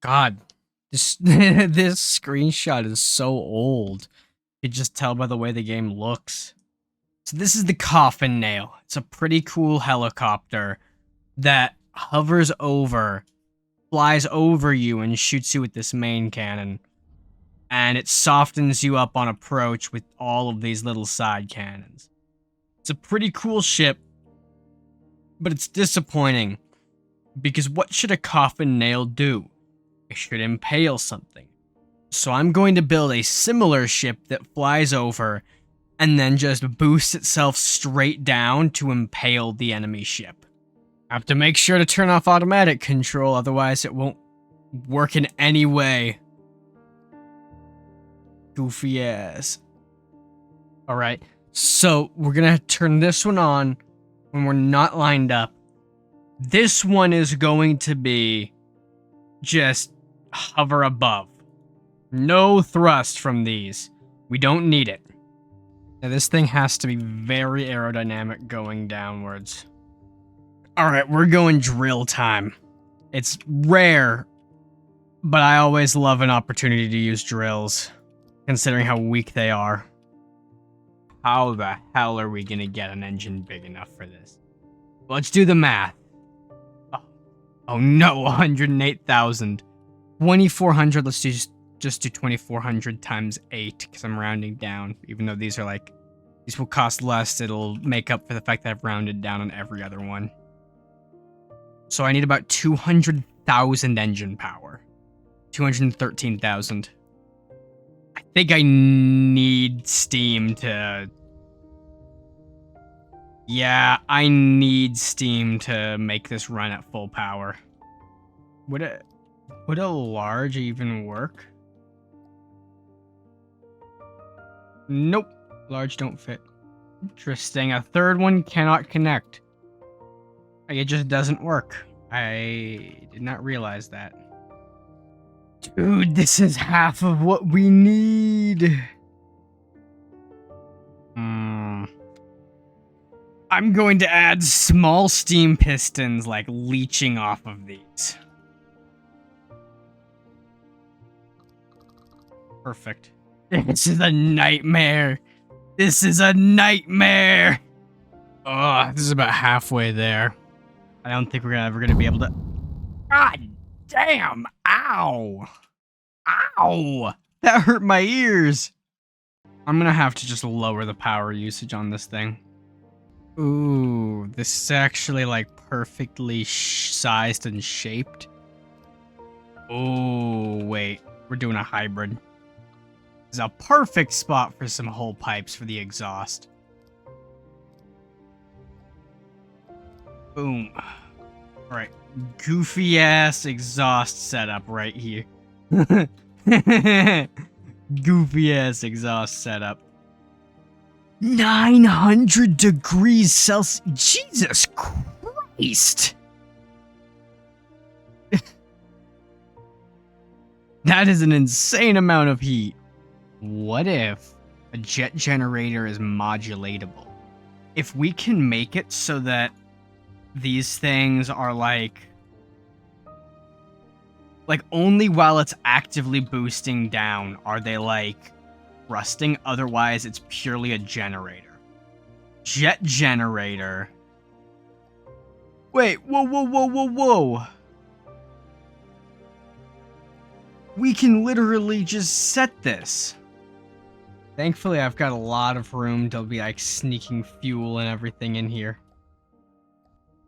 God, this this screenshot is so old. You can just tell by the way the game looks. So this is the Coffin Nail. It's a pretty cool helicopter that hovers over, flies over you, and shoots you with this main cannon. And it softens you up on approach with all of these little side cannons. It's a pretty cool ship, but it's disappointing. Because what should a Coffin Nail do? It should impale something. So I'm going to build a similar ship that flies over and then just boosts itself straight down to impale the enemy ship. I have to make sure to turn off automatic control, otherwise it won't work in any way. Goofy ass. Alright, so we're gonna turn this one on when we're not lined up. This one is going to be just hover above. No thrust from these. We don't need it. Now this thing has to be very aerodynamic going downwards. Alright, we're going drill time. It's rare, but I always love an opportunity to use drills, considering how weak they are. How the hell are we gonna get an engine big enough for this? Let's do the math. Oh no, 108,000. 2,400, let's just do 2,400 times 8, because I'm rounding down. Even though these will cost less, it'll make up for the fact that I've rounded down on every other one. So I need about 200,000 engine power. 213,000. I think I need steam to... Yeah, I need steam to make this run at full power. Would a large even work? Nope. Large don't fit. Interesting. A third one cannot connect. It just doesn't work. I did not realize that. Dude, this is half of what we need. I'm going to add small steam pistons, like, leeching off of these. Perfect. This is a nightmare. This is a nightmare. Oh, this is about halfway there. I don't think we're ever gonna be able to... God damn! Ow! Ow! That hurt my ears! I'm gonna have to just lower the power usage on this thing. Ooh, this is actually, like, perfectly sized and shaped. Oh, wait. We're doing a hybrid. This is a perfect spot for some hole pipes for the exhaust. Boom. Alright, goofy ass exhaust setup right here. Goofy ass exhaust setup. 900 degrees Celsius. Jesus Christ. That is an insane amount of heat. What if a jet generator is modulatable? If we can make it so that these things are like only while it's actively boosting down are they like thrusting, otherwise it's purely a generator. Jet generator. Wait, whoa. We can literally just set this. Thankfully, I've got a lot of room to be like sneaking fuel and everything in here.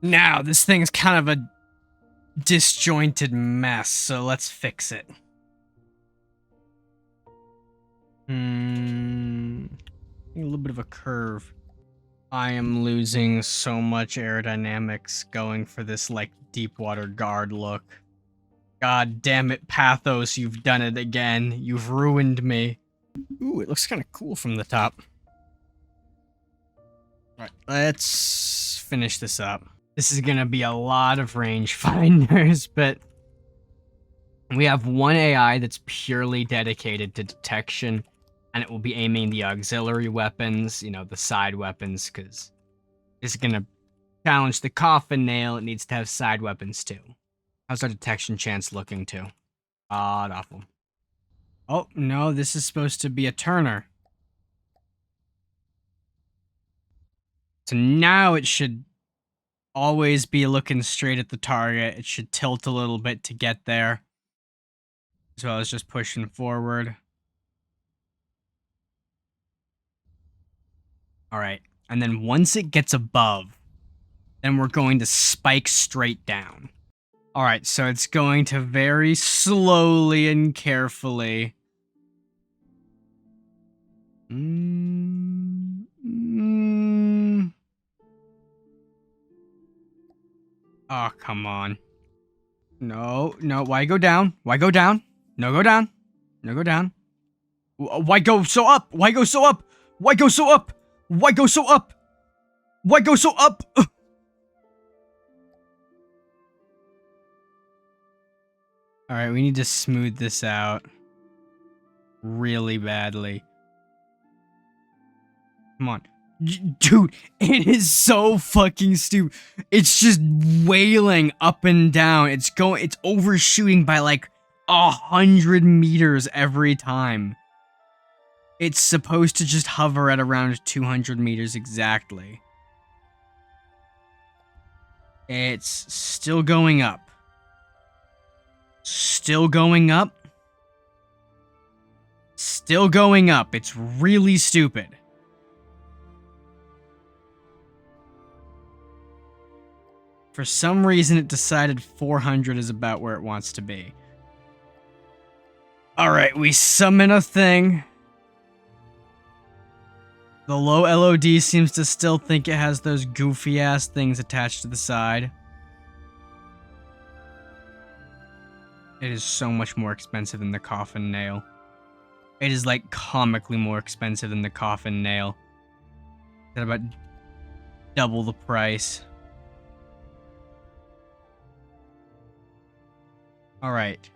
Now, this thing's kind of a disjointed mess, so let's fix it. A little bit of a curve. I am losing so much aerodynamics going for this, like, Deepwater Guard look. God damn it, Pathos, you've done it again. You've ruined me. Ooh, it looks kind of cool from the top. Alright, let's finish this up. This is gonna be a lot of rangefinders, but we have one AI that's purely dedicated to detection, and it will be aiming the auxiliary weapons, you know, the side weapons, because it's gonna challenge the Coffin Nail. It needs to have side weapons too. How's our detection chance looking too? God awful. Oh, no, this is supposed to be a turner. So now it should always be looking straight at the target. It should tilt a little bit to get there. As well as just pushing forward. All right. And then once it gets above, then we're going to spike straight down. All right, so it's going to very slowly and carefully. Oh, come on. No, why go down? Why go down? No, go down. No, go down. Why go so up? Why go so up? Why go so up? Why go so up? Why go so up? All right, we need to smooth this out really badly. Come on. Dude, it is so fucking stupid. It's just wailing up and down. It's overshooting by like 100 meters every time. It's supposed to just hover at around 200 meters exactly. It's still going up. Still going up. Still going up. It's really stupid. For some reason, it decided 400 is about where it wants to be. Alright, we summon a thing. The low LOD seems to still think it has those goofy-ass things attached to the side. It is so much more expensive than the Coffin Nail. It is like comically more expensive than the Coffin Nail. It's about double the price. Alright.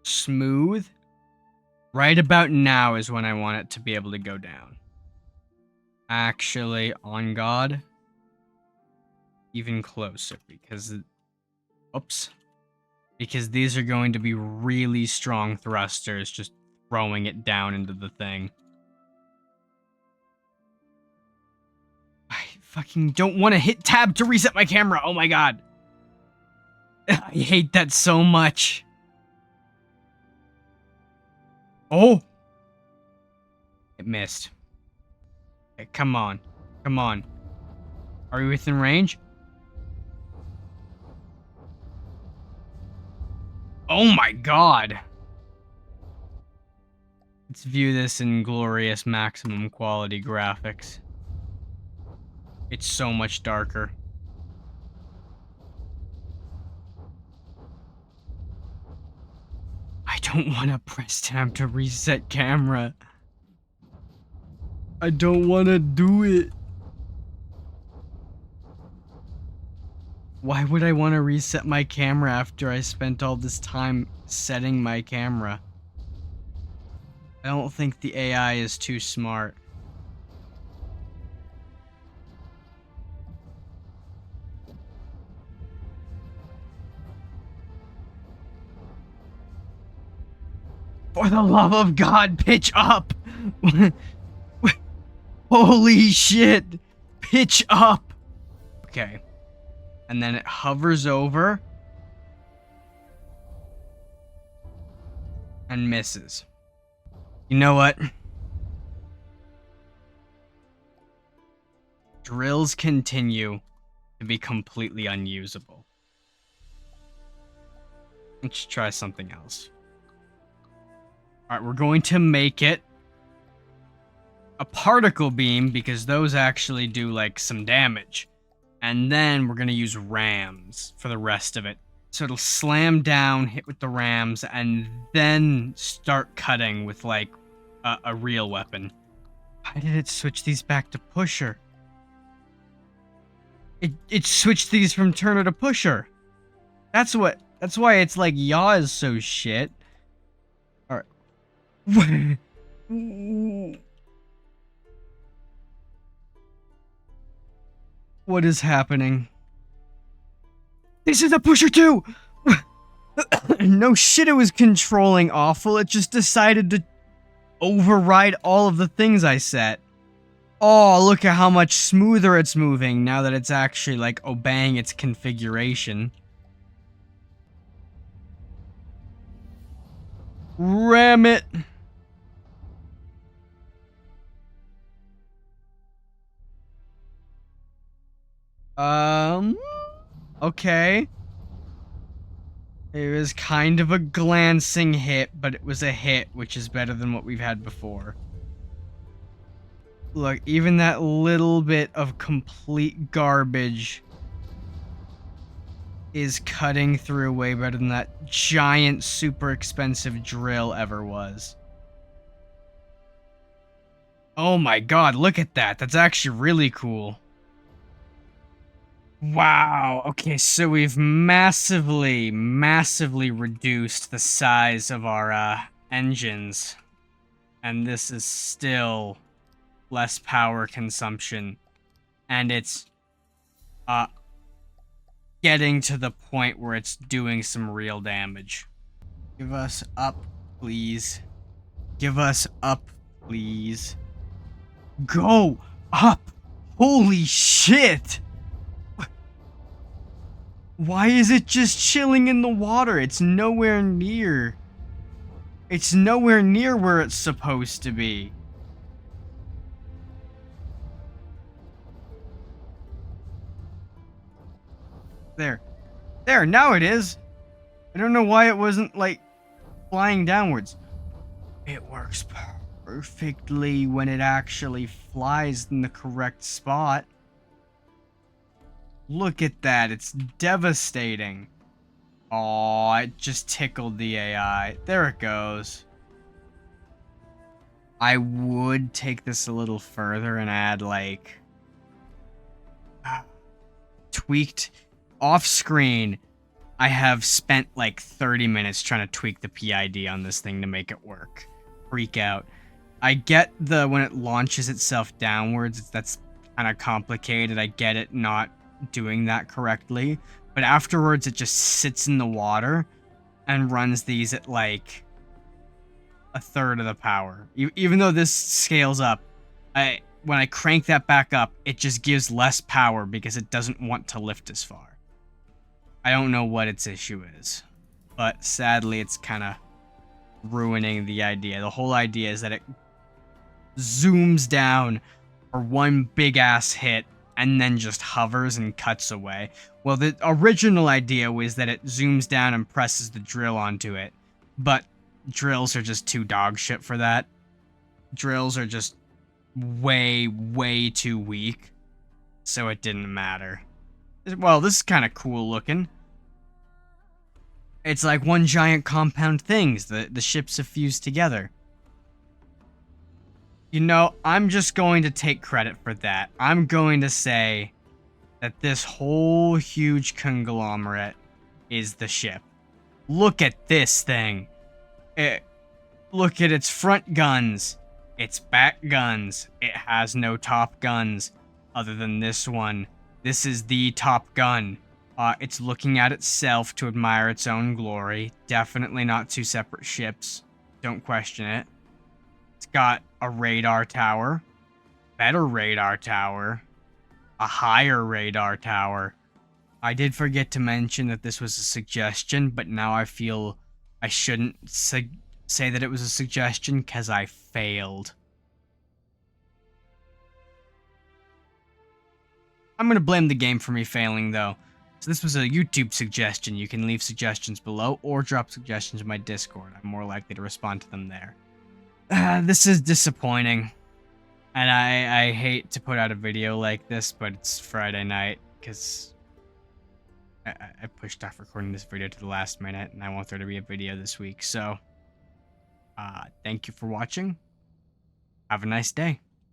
Smooth. Right about now is when I want it to be able to go down. Actually, on God. Even closer, because... Oops. Because these are going to be really strong thrusters, just throwing it down into the thing. I fucking don't want to hit tab to reset my camera. Oh my God. I hate that so much. Oh! It missed. Okay, come on. Come on. Are we within range? Oh my God! Let's view this in glorious maximum quality graphics. It's so much darker. I don't want to press tab to reset camera. I don't want to do it. Why would I want to reset my camera after I spent all this time setting my camera? I don't think the AI is too smart. For the love of God, pitch up! Holy shit! Pitch up! Okay. And then it hovers over. And misses. You know what? Drills continue to be completely unusable. Let's try something else. Alright, we're going to make it a particle beam because those actually do like some damage. And then we're going to use rams for the rest of it. So it'll slam down, hit with the rams, and then start cutting with like a real weapon. Why did it switch these back to pusher? It switched these from turner to pusher. That's why it's like yaw is so shit. Alright. What is happening? This is a pusher too! No shit, it was controlling awful. It just decided to override all of the things I set. Oh, look at how much smoother it's moving now that it's actually, like, obeying its configuration. Ram it! Okay. It was kind of a glancing hit, but it was a hit, which is better than what we've had before. Look, even that little bit of complete garbage is cutting through way better than that giant, super expensive drill ever was. Oh my god, look at that. That's actually really cool. Wow. Okay, so we've massively reduced the size of our engines. And this is still less power consumption. And it's getting to the point where it's doing some real damage. Give us up, please. Give us up, please. Go up! Holy shit! Why is it just chilling in the water? It's nowhere near. It's nowhere near where it's supposed to be. There. There, now it is. I don't know why it wasn't, like, flying downwards. It works perfectly when it actually flies in the correct spot. Look at that, it's devastating. Oh, it just tickled the AI. There it goes. I would take this a little further and add, like, tweaked off-screen. I have spent like 30 minutes trying to tweak the PID on this thing to make it work. Freak out. I get when it launches itself downwards, that's kind of complicated. I get it not doing that correctly. But afterwards, it just sits in the water and runs these at like a third of the power. Even though this scales up, when I crank that back up, it just gives less power because it doesn't want to lift as far. I don't know what its issue is, but sadly it's kind of ruining the idea. The whole idea is that it zooms down for one big ass hit and then just hovers and cuts away. Well, the original idea was that it zooms down and presses the drill onto it, but drills are just too dog shit for that. Drills are just way too weak, so it didn't matter. Well, this is kind of cool looking. It's like one giant compound things. The ships have fused together. You know, I'm just going to take credit for that. I'm going to say that this whole huge conglomerate is the ship. Look at this thing. Look at its front guns. Its back guns. It has no top guns other than this one. This is the top gun. It's looking at itself to admire its own glory. Definitely not two separate ships. Don't question it. It's got a radar tower. Better radar tower. A higher radar tower. I did forget to mention that this was a suggestion, but now I feel I shouldn't say that it was a suggestion because I failed. I'm going to blame the game for me failing, though. So this was a YouTube suggestion. You can leave suggestions below or drop suggestions in my Discord. I'm more likely to respond to them there. This is disappointing. And I hate to put out a video like this, but it's Friday night because I pushed off recording this video to the last minute, and I want there to be a video this week. So, thank you for watching. Have a nice day.